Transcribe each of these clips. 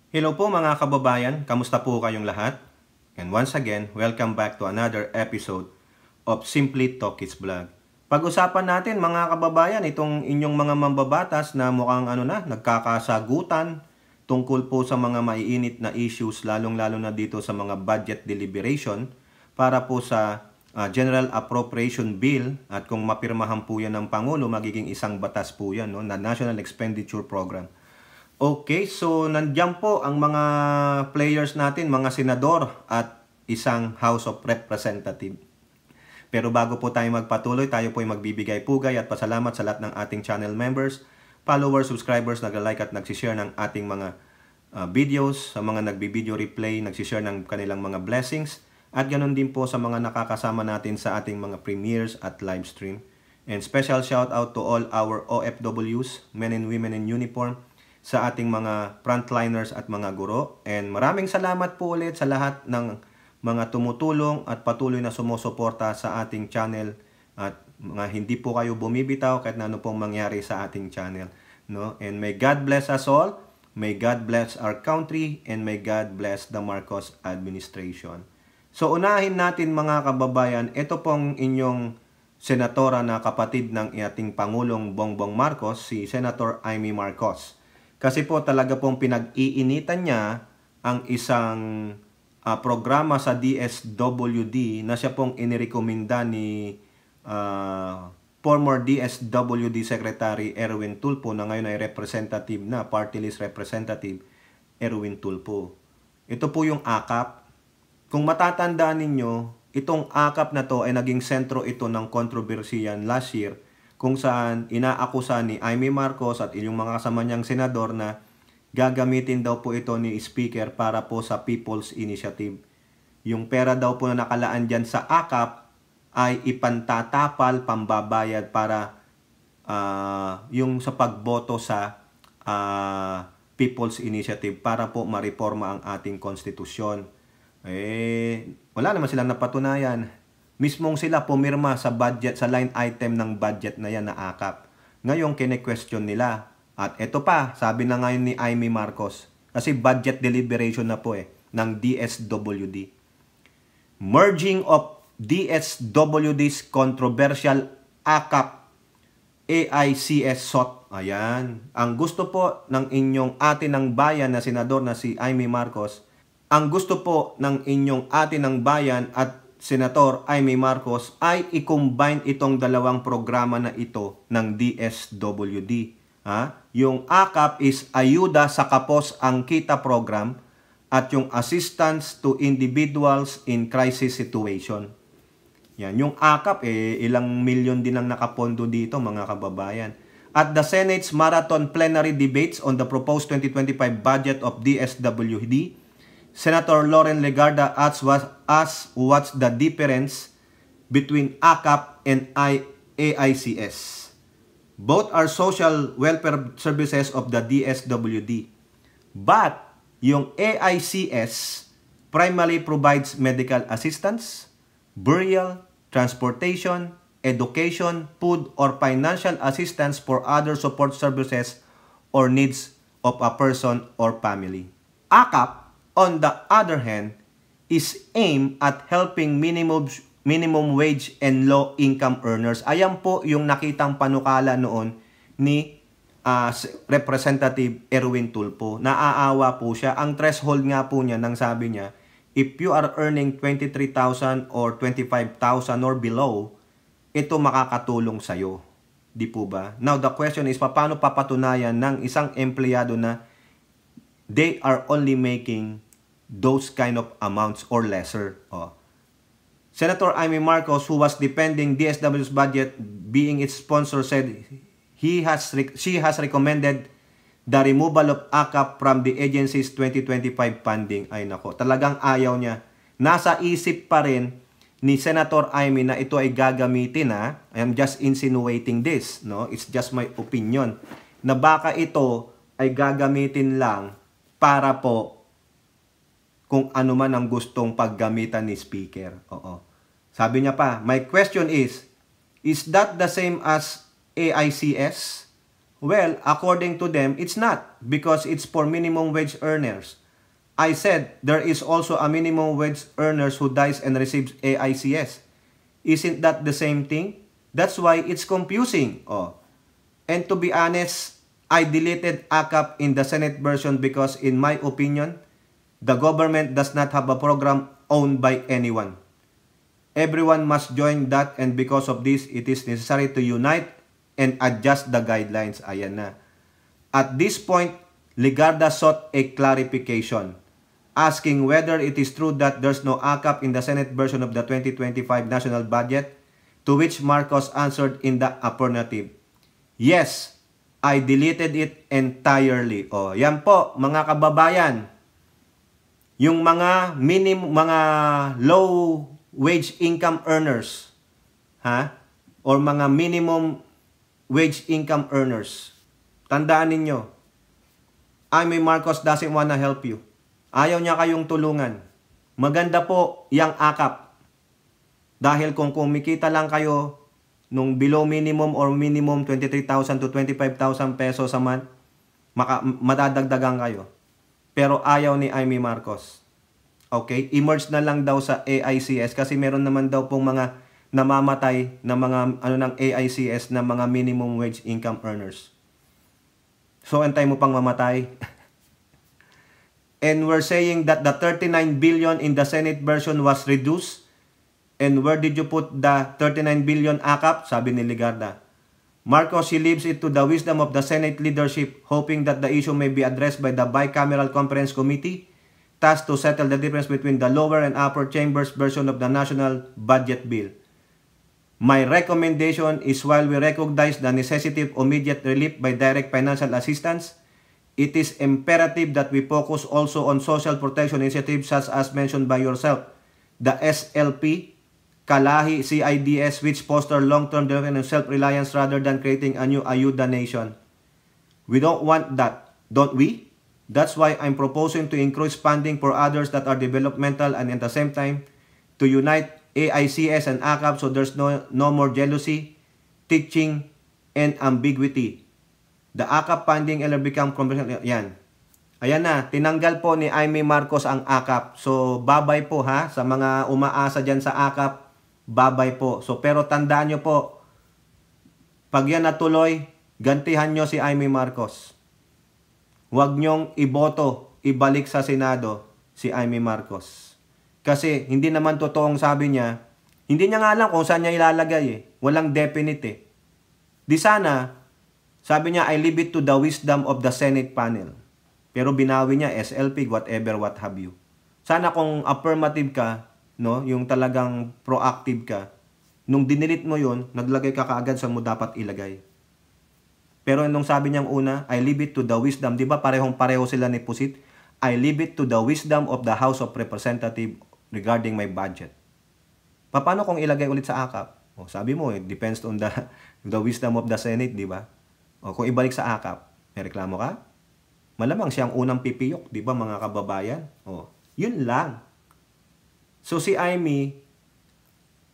Hello po mga kababayan, kamusta po kayong lahat? And once again, welcome back to another episode of Simply Talk Kids Vlog. Pag-usapan natin mga kababayan, itong inyong mga mambabatas na mukhang nagkakasagutan tungkol po sa mga maiinit na issues, lalong-lalo na dito sa mga budget deliberation para po sa General Appropriation Bill, at kung mapirmahan po yan ng Pangulo, magiging isang batas po yan, no, na National Expenditure Program. Okay, so nandiyan po ang mga players natin, mga senador at isang House of Representative. Pero bago po tayo magpatuloy, tayo po ay magbibigay pugay at pasalamat sa lahat ng ating channel members, followers, subscribers, nag-like at nagsishare ng ating mga videos, sa mga nagbi-video replay, nagsishare ng kanilang mga blessings, at ganoon din po sa mga nakakasama natin sa ating mga premieres at live stream. And special shout out to all our OFWs, men and women in uniform, sa ating mga frontliners at mga guro. And maraming salamat po ulit sa lahat ng mga tumutulong at patuloy na sumusuporta sa ating channel, at mga hindi po kayo bumibitaw kahit na ano pong mangyari sa ating channel, no? And may God bless us all, may God bless our country, and may God bless the Marcos administration. So unahin natin mga kababayan, ito pong inyong senatora na kapatid ng ating Pangulong Bongbong Marcos, si Senator Amy Marcos. Kasi po talaga pong pinag-iinitan niya ang isang programa sa DSWD na siya pong inirekomenda ni former DSWD Secretary Erwin Tulfo, na ngayon ay representative na, party list representative Erwin Tulfo. Ito po yung AKAP. Kung matatandaan ninyo, itong AKAP na to ay naging sentro ito ng kontrobersiyan last year, kung saan inaakusa ni Amy Marcos at inyong mga kasama niyang senador na gagamitin daw po ito ni Speaker para po sa People's Initiative. Yung pera daw po na nakalaan dyan sa AKAP ay ipantatapal, pambabayad para yung sa pagboto sa People's Initiative para po mareforma ang ating konstitusyon. Wala naman silang napatunayan. Mismong sila pumirma sa budget, sa line item ng budget na yan na AKAP. Ngayon, kine-question nila. At ito pa, sabi na ngayon ni Amy Marcos, kasi budget deliberation na po ng DSWD. Merging of DSWD's controversial AKAP AICS SOT. Ayan. Ang gusto po ng inyong atin ng bayan na senador na si Amy Marcos, ang gusto po ng inyong atin ng bayan at Senator Amy Marcos ay i-combine itong dalawang programa na ito ng DSWD. Yung AKAP is Ayuda sa Kapos ang Kita Program, at yung Assistance to Individuals in Crisis Situation. Yan. Yung AKAP, ilang milyon din ang nakapondo dito mga kababayan. At the Senate's Marathon Plenary Debates on the proposed 2025 budget of DSWD, Senator Loren Legarda asks what's the difference between AKAP and AICS. Both are social welfare services of the DSWD. But yung AICS primarily provides medical assistance, burial, transportation, education, food, or financial assistance for other support services or needs of a person or family. AKAP, on the other hand, is aimed at helping minimum wage and low-income earners. Ayan po yung nakitang panukala noon ni Representative Erwin Tulfo. Naaawa po siya. Ang threshold nga po niya, nang sabi niya, if you are earning 23,000 or 25,000 or below, ito makakatulong sa'yo. Di po ba? Now, the question is, paano papatunayan ng isang empleyado na they are only making those kind of amounts or lesser? Senator Amy Marcos, who was defending DSW's budget being its sponsor, said she has recommended the removal of AKAP from the agency's 2025 funding. Ay nako, talagang ayaw niya. Nasa isip pa rin ni Senator Amy na ito ay gagamitin. I am just insinuating this, no? It's just my opinion, na baka ito ay gagamitin lang para po kung ano man ang gustong paggamitan ni Speaker. Sabi niya pa, my question is that the same as AICS? Well, according to them, it's not because it's for minimum wage earners. I said there is also a minimum wage earners who dies and receives AICS. Isn't that the same thing? That's why it's confusing. Oh. And to be honest, I deleted AKAP in the Senate version because in my opinion, the government does not have a program owned by anyone. Everyone must join that, and because of this, it is necessary to unite and adjust the guidelines. Ayan na. At this point, Legarda sought a clarification, asking whether it is true that there's no AKAP in the Senate version of the 2025 national budget, to which Marcos answered in the affirmative. Yes, I deleted it entirely. O, yan po, mga kababayan. Yung mga mga low wage income earners, or mga minimum wage income earners, tandaan ninyo, Amy Marcos doesn't wanna help you. Ayaw niya kayong tulungan. Maganda po yung AKAP. Dahil kung kumikita lang kayo nung below minimum or minimum 23,000 to 25,000 pesos a month, madadagdagan kayo. Pero ayaw ni Amy Marcos. Okay? Emerge na lang daw sa AICS kasi meron naman daw pong mga namamatay na mga ng AICS na mga minimum wage income earners. So antay mo pang mamatay. And we're saying that the 39 billion in the Senate version was reduced. And where did you put the 39 billion AKAP? Sabi ni Legarda. Marcos, he leaves it to the wisdom of the Senate leadership, hoping that the issue may be addressed by the Bicameral Conference Committee, tasked to settle the difference between the lower and upper chambers version of the national budget bill. My recommendation is, while we recognize the necessity of immediate relief by direct financial assistance, it is imperative that we focus also on social protection initiatives such as mentioned by yourself, the SLP, Kalahi, CIDS, which foster long-term development and self-reliance rather than creating a new Ayuda nation. We don't want that, don't we? That's why I'm proposing to increase funding for others that are developmental and at the same time to unite AICS and AKAP so there's no more jealousy, teaching, and ambiguity. The AKAP funding will become commercial. Yan. Ayan na, tinanggal po ni Amy Marcos ang AKAP. So, babay po ha, sa mga umaasa dyan sa AKAP, babay po. So, pero tandaan nyo po, pag yan natuloy, gantihan nyo si Amy Marcos. Huwag nyong iboto, ibalik sa Senado si Amy Marcos. Kasi, hindi naman totoong sabi niya, hindi niya nga alam kung saan niya ilalagay eh. Walang definite eh. Di sana, sabi niya, I leave it to the wisdom of the Senate panel. Pero binawi niya, SLP, whatever, what have you. Sana kung affirmative ka, no, yung talagang proactive ka, nung dinilit mo yun, naglagay ka kaagad sa mo dapat ilagay. Pero nung sabi niyang una, I leave it to the wisdom, di ba parehong-pareho sila ni Pusit? I leave it to the wisdom of the House of Representatives regarding my budget. Paano kung ilagay ulit sa AKAP? O, sabi mo, it depends on the wisdom of the Senate, di ba? O kung ibalik sa AKAP, may reklamo ka? Malamang siyang unang pipiyok, di ba mga kababayan? O, yun lang. So si Amy,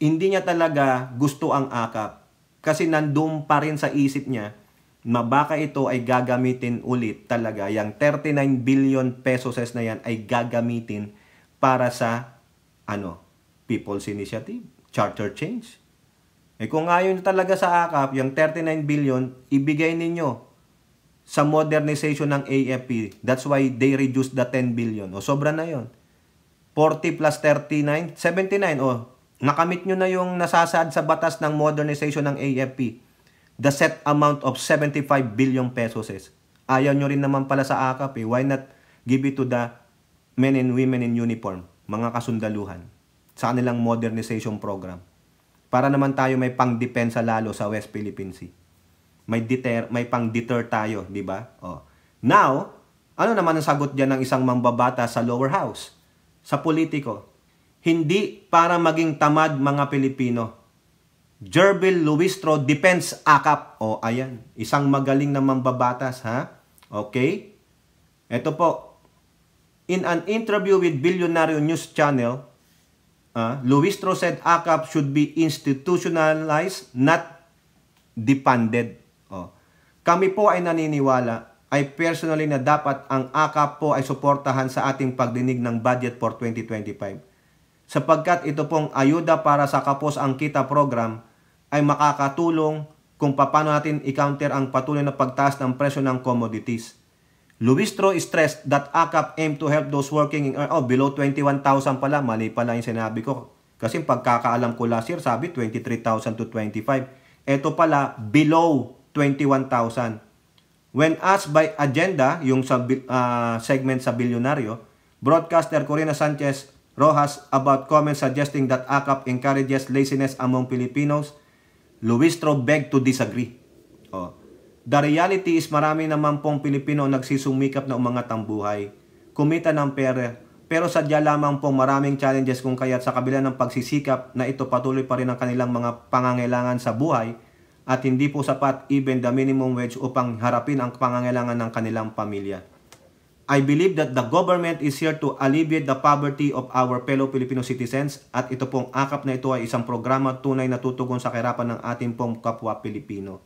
hindi niya talaga gusto ang AKAP kasi nandun pa rin sa isip niya na baka ito ay gagamitin ulit talaga, yung 39 billion pesos na yan ay gagamitin para sa People's Initiative, Charter Change. Eh kung ngayon talaga sa AKAP, yung 39 billion, ibigay ninyo sa modernization ng AFP. That's why they reduced the 10 billion. O sobra na yon. 40 plus 39, 79. O, nakamit nyo na yung nasasaad sa batas ng modernization ng AFP. The set amount of 75 billion pesos. Ayaw nyo rin naman pala sa AKAP eh. Why not give it to the men and women in uniform, mga kasundaluhan, sa kanilang modernization program? Para naman tayo may pang-depensa lalo sa West Philippine Sea. May pang-deter tayo, di ba? Oh. Now, ano naman ang sagot diyan ng isang mambabata sa lower house? Sa politiko, hindi para maging tamad mga Pilipino. Jerbil Luistro defends AKAP. O, ayan. Isang magaling na mambabatas, ha? Okay? Ito po. In an interview with Billionaire News Channel, Luistro said AKAP should be institutionalized, not defunded. O. Kami po ay naniniwala, ay personally na dapat ang AKAP po ay suportahan sa ating pagdinig ng budget for 2025. Sapagkat ito pong ayuda para sa Kapos ang Kita program ay makakatulong kung paano natin i-counter ang patuloy na pagtaas ng presyo ng commodities. Luistro stressed that AKAP aim to help those working below 21,000 pala, mali pala yung sinabi ko. Kasi pagkakaalam ko last year, sabi 23,000 to 25. Ito pala, below 21,000. When asked by Agenda, yung sa segment sa bilyonaryo, broadcaster Corina Sanchez Rojas about comments suggesting that AKAP encourages laziness among Filipinos, Luistro begged to disagree. The reality is marami naman pong Pilipino nagsisumikap na umangat ang buhay, kumita ng pera, pero sadya lamang pong maraming challenges kung kaya't sa kabila ng pagsisikap na ito patuloy pa rin ang kanilang mga pangangailangan sa buhay at hindi po sapat even the minimum wage upang harapin ang pangangailangan ng kanilang pamilya. I believe that the government is here to alleviate the poverty of our fellow Filipino citizens at ito pong AKAP na ito ay isang programa tunay na tutugon sa kahirapan ng ating pong kapwa Pilipino.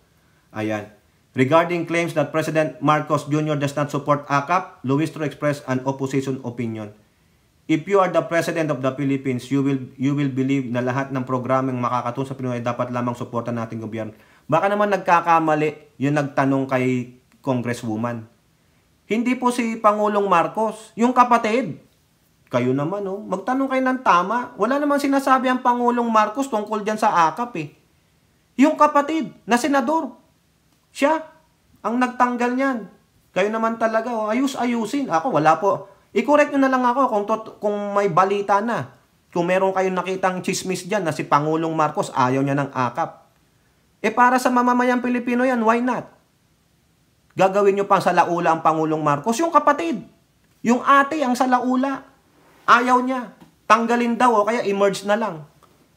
Ayan. Regarding claims that President Marcos Jr. does not support AKAP, Luistro expressed an opposition opinion. If you are the President of the Philippines, you will believe na lahat ng programang makakatulong sa Pinoy dapat lamang suportan nating gobyerno. Baka naman nagkakamali yung nagtanong kay Congresswoman. Hindi po si Pangulong Marcos, yung kapatid. Kayo naman, magtanong kayo ng tama. Wala naman sinasabi ang Pangulong Marcos tungkol dyan sa AKAP eh. Yung kapatid na senador, siya ang nagtanggal niyan. Kayo naman talaga, ayusin. Ako, wala po. I-correct nyo na lang ako kung may balita na. Kung meron kayong nakitang chismis dyan na si Pangulong Marcos ayaw niya ng AKAP. Para sa mamamayang Pilipino yan, why not? Gagawin nyo pang salaula ang Pangulong Marcos. Yung kapatid, yung ate ang salaula. Ayaw niya. Tanggalin daw kaya emerge na lang.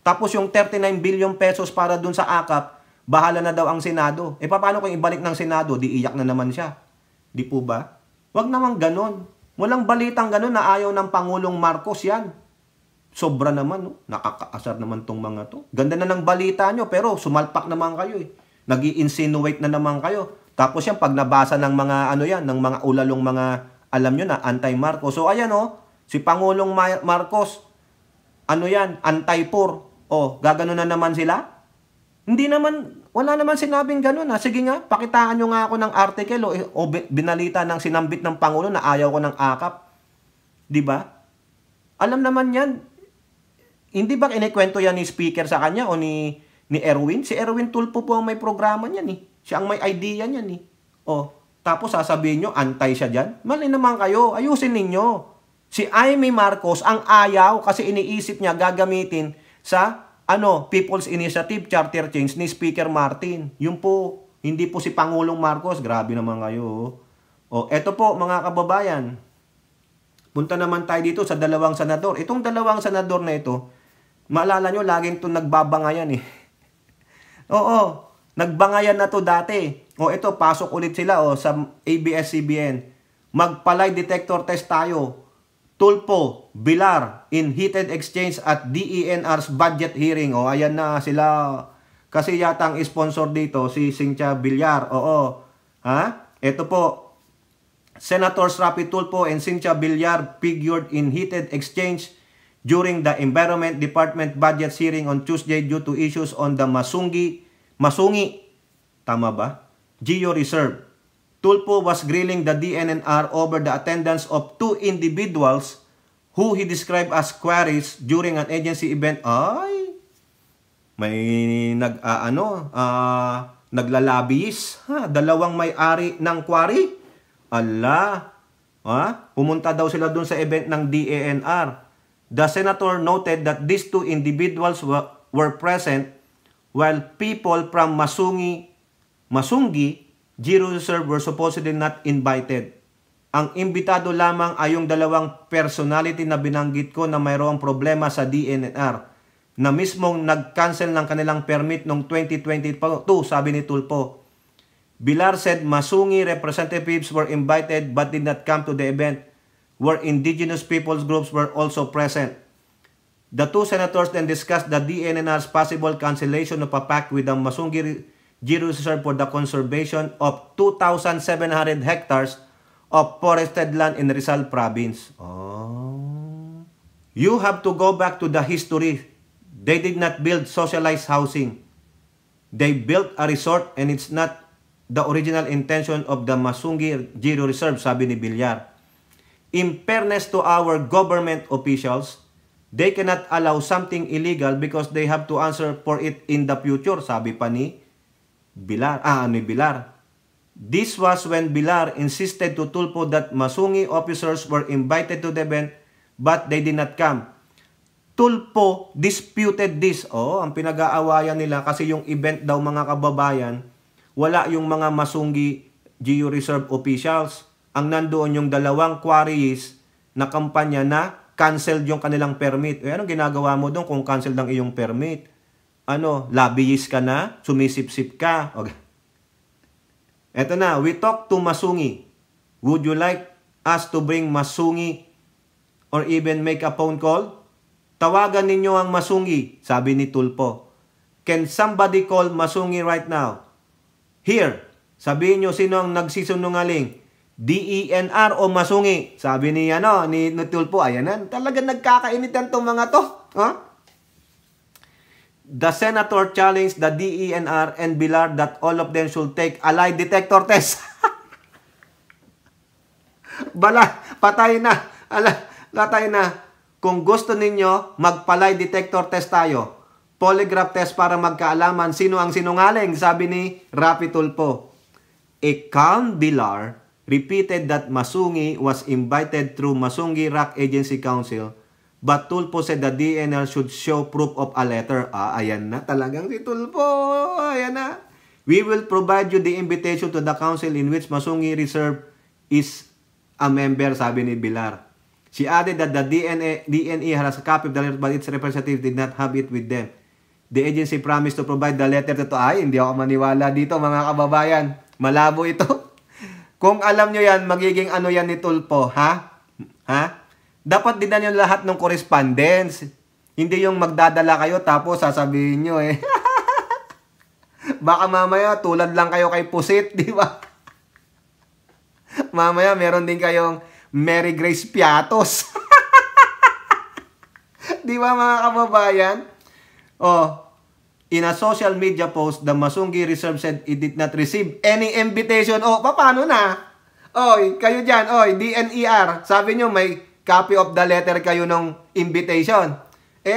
Tapos yung 39 billion pesos para dun sa AKAP, bahala na daw ang Senado. Paano kung ibalik ng Senado? Di iyak na naman siya. Di po ba? Wag naman ganon. Walang balitang ganon na ayaw ng Pangulong Marcos yan. Sobra naman, nakakaasar naman tong mga to. Ganda na ng balita nyo, pero sumalpak naman kayo eh. Nag-i-insinuate na naman kayo. Tapos yan, pag nabasa ng mga ng mga ulalong mga, alam nyo na, anti-Marcos. So ayan si Pangulong Marcos, anti-poor. Gaganon na naman sila? Hindi naman, wala naman sinabing gano'n Sige nga, pakitaan nyo nga ako ng article o binalita ng sinambit ng Pangulo na ayaw ko ng AKAP. Diba? Alam naman yan. Hindi ba kinikwento yan ni Speaker sa kanya o ni Erwin? Si Erwin Tulfo po ang may programa niyan eh. Siya ang may idea niyan eh. Tapos sasabihin nyo, antay siya dyan? Mali naman kayo, ayusin ninyo. Si Amy Marcos ang ayaw kasi iniisip niya gagamitin sa People's Initiative Charter Change ni Speaker Martin. Yun po, hindi po si Pangulong Marcos. Grabe naman kayo. Eto po mga kababayan. Punta naman tayo dito sa dalawang senador. Itong dalawang senador na ito, maalala nyo, laging itong nagbabangayan eh. Nagbangayan na to dati. Ito, pasok ulit sila sa ABS-CBN. Magpalay detector test tayo. Tulfo, Villar, in heated exchange at DENR's budget hearing. Ayan na sila. Kasi yata ang sponsor dito, si Cynthia Villar. Ito po. Senators Rapi Tulfo and Cynthia Villar figured in heated exchange during the Environment Department budget hearing on Tuesday due to issues on the Masungi, tama ba? Geo Reserve. Tulfo was grilling the DNR over the attendance of two individuals who he described as quarries during an agency event. May naglalabis. Dalawang may-ari ng quarry. Pumunta daw sila dun sa event ng DNR. The senator noted that these two individuals were present while people from Masungi, Geo Reserve were supposedly not invited. Ang imbitado lamang ay yung dalawang personality na binanggit ko na mayroong problema sa DNR na mismong nag-cancel ng kanilang permit noong 2022, sabi ni Tulfo. Villar said Masungi representatives were invited but did not come to the event, where indigenous peoples groups were also present. The two senators then discussed the DNR's possible cancellation of a pact with the Masungi Giro Reserve for the conservation of 2,700 hectares of forested land in Rizal Province. Oh. You have to go back to the history. They did not build socialized housing. They built a resort and it's not the original intention of the Masungi Giro Reserve, sabi ni Villar. In fairness to our government officials, they cannot allow something illegal because they have to answer for it in the future, sabi pa ni Villar. Villar. This was when Villar insisted to Tulfo that Masungi officers were invited to the event but they did not come. Tulfo disputed this. Ang pinag-aawayan nila kasi yung event daw mga kababayan, wala yung mga Masungi Geo Reserve officials. Ang nandoon yung dalawang quarries na kampanya na canceled yung kanilang permit. Anong ginagawa mo doon kung cancel ang iyong permit? Lobbyist ka na? Sumisip-sip ka? Okay. Eto na, we talk to Masungi. Would you like us to bring Masungi or even make a phone call? Tawagan ninyo ang Masungi, sabi ni Tulfo. Can somebody call Masungi right now? Here, sabihin nyo sino ang nagsisunungaling. DENR o Masungi, sabi ni Tulfo. Ayan na, talagang nagkakainitan tong mga to. The senator challenged the DENR and Villar that all of them should take a lie detector test. Patay na. Patay na. Kung gusto ninyo, magpa-lie detector test tayo. Polygraph test para magkaalaman sino ang sinungaling, sabi ni Rapi Tulfo. A calm Villar repeated that Masungi was invited through Masungi Rock Agency Council, but Tulfo said the DNR should show proof of a letter. Ayan na, talagang si Tulfo. Ayan na. We will provide you the invitation to the council in which Masungi Reserve is a member, sabi ni Villar. She added that the DNE has a copy of the letter but its representative did not have it with them. The agency promised to provide the letter to hindi ako maniwala dito mga kababayan. Malabo ito. Kung alam nyo yan, magiging yan ni Tulfo, ha? Dapat din na nyo lahat ng correspondence. Hindi yung magdadala kayo tapos sasabihin nyo Baka mamaya tulad lang kayo kay Pusit, di ba? Mamaya meron din kayong Mary Grace Piatos. Di ba mga kababayan? In a social media post, the Masungi Reserve said it did not receive any invitation. Paano na? Kayo dyan, DNER, sabi nyo may copy of the letter kayo ng invitation.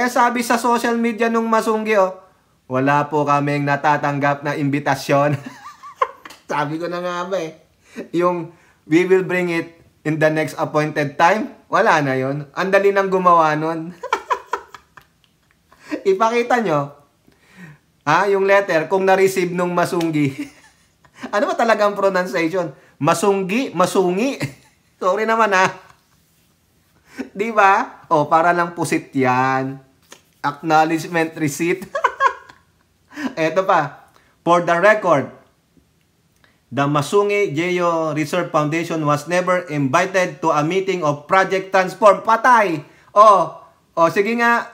Sabi sa social media nung Masungi, wala po kaming natatanggap na imbitasyon. Sabi ko na nga ba yung we will bring it in the next appointed time, wala na yon. Ang dali nang gumawa nun. Ipakita nyo, yung letter, kung na-receive nung Masungi. Ano ba talagang pronunciation? Masungi? Masungi? Sorry naman Di ba? Para lang Pusit yan. Acknowledgement receipt. Eto pa. For the record, the Masungi Geo Reserve Foundation was never invited to a meeting of Project Transform. Patay! Sige nga.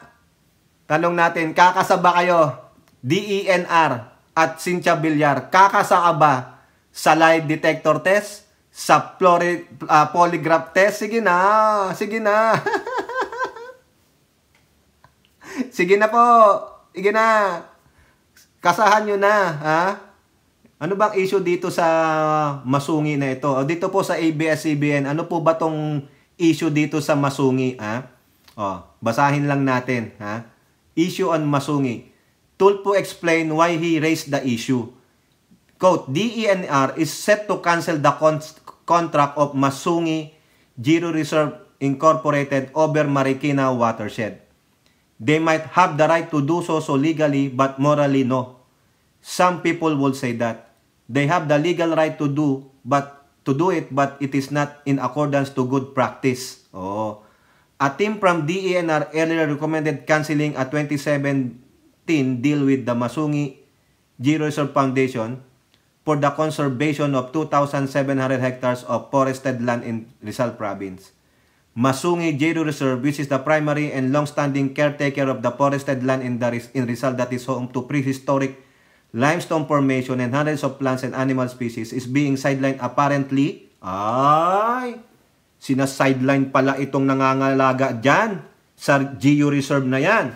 Tanong natin, kakasaba kayo, DENR at Cynthia Villar, kakasa ba sa lie detector test? Sa polygraph test? Sige na. Sige na. Sige na po. Sige na. Kasahan nyo na. Ano bang issue dito sa Masungi na ito? Dito po sa ABS-CBN, ano po ba tong issue dito sa Masungi? Basahin lang natin. Issue on Masungi. Tulfo explained why he raised the issue. Quote, DENR is set to cancel the contract of Masungi Giro Reserve Incorporated over Marikina Watershed. They might have the right to do so legally but morally no. Some people would say that. They have the legal right to do it, but it is not in accordance to good practice. A team from DENR earlier recommended canceling a 2017 deal with the Masungi Giro Reserve Foundation for the conservation of 2,700 hectares of forested land in Rizal Province. Masungi Giro Reserve, which is the primary and long-standing caretaker of the forested land in Rizal that is home to prehistoric limestone formation, and hundreds of plants and animal species is being sidelined apparently. Ay, sina-sideline pala itong nangangalaga dyan sa Geo Reserve na yan.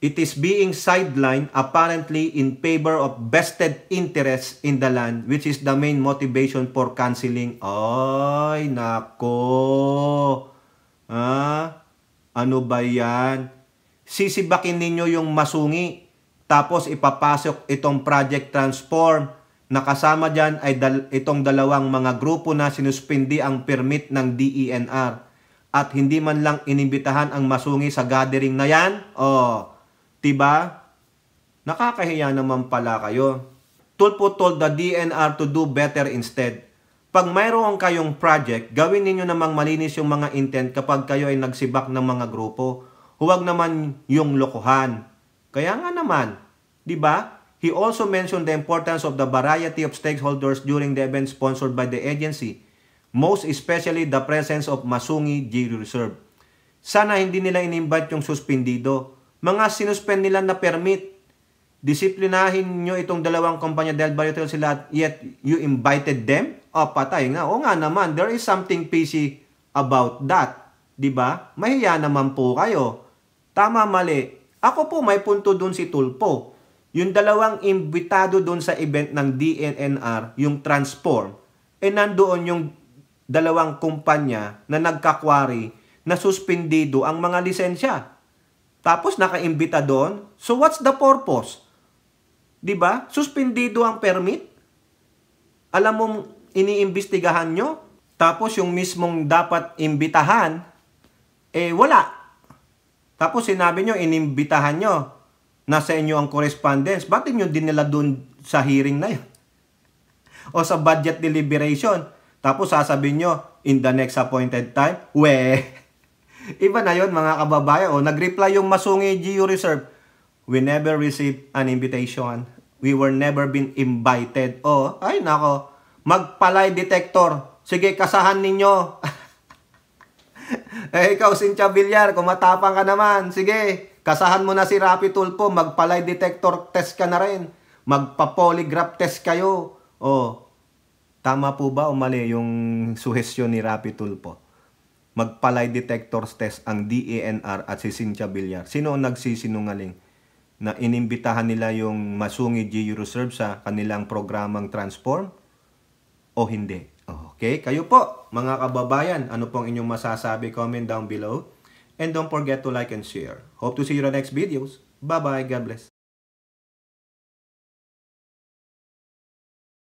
It is being sidelined apparently in favor of vested interest in the land, which is the main motivation for canceling. Ay, nako. Ano ba yan? Sisibakin ninyo yung masungi, tapos ipapasok itong Project Transform, na kasama dyan ay itong dalawang mga grupo na sinuspindi ang permit ng DENR at hindi man lang inimbitahan ang masungi sa gathering na yan. Diba? Nakakahiya naman pala kayo. Tulpo told the DNR to do better instead. Pag mayroon kayong project, gawin ninyo namang malinis yung mga intent kapag kayo ay nagsibak ng mga grupo. Huwag naman yung lokohan. Kaya nga naman, di ba? He also mentioned the importance of the variety of stakeholders during the event sponsored by the agency, most especially the presence of Masungi Geo Reserve. Sana hindi nila in-invite yung suspindido. Mga sinuspend nila na permit. Disiplinahin nyo itong dalawang kumpanya dahil baritil sila yet you invited them? Patay nga. O nga naman, there is something fishy about that. Diba? Mahiya naman po kayo. Tama, mali. Ako po may punto dun si Tulpo. Yung dalawang imbitado dun sa event ng DNR, yung Transform, nandoon yung dalawang kumpanya na nagkakwari na suspindido ang mga lisensya. Tapos nakaimbita doon. So what's the purpose? 'Di ba? Suspendido ang permit. Alam mo iniimbestigahan nyo. Tapos yung mismong dapat imbitahan wala. Tapos sinabi nyo inimbitahan nyo. Nasa inyo ang correspondence. Bakit nyo dinala doon sa hearing na yun? O sa budget deliberation. Tapos sasabihin nyo in the next appointed time. Iba na yun mga kababayan. Nag-reply yung Masungi Geo Reserve. We never received an invitation. We were never been invited. Ay nako. Magpalay detector. Sige, kasahan ninyo. Ikaw, Cynthia Villar, kung matapang ka naman. Sige, kasahan mo na si Rapi Tulfo. Magpalay detector test ka na rin. Magpa-polygraph test kayo. Tama po ba o mali yung suhestyon ni Rapi Tulfo? Magpalay detectors test ang DENR at si Cynthia Villar. Sino ang nagsisinungaling na inimbitahan nila yung Masungi Geo Reserve sa kanilang programang Transform o hindi? Okay, kayo po mga kababayan, ano pong inyong masasabi? Comment down below. And don't forget to like and share. Hope to see you in the next videos. Bye-bye. God bless.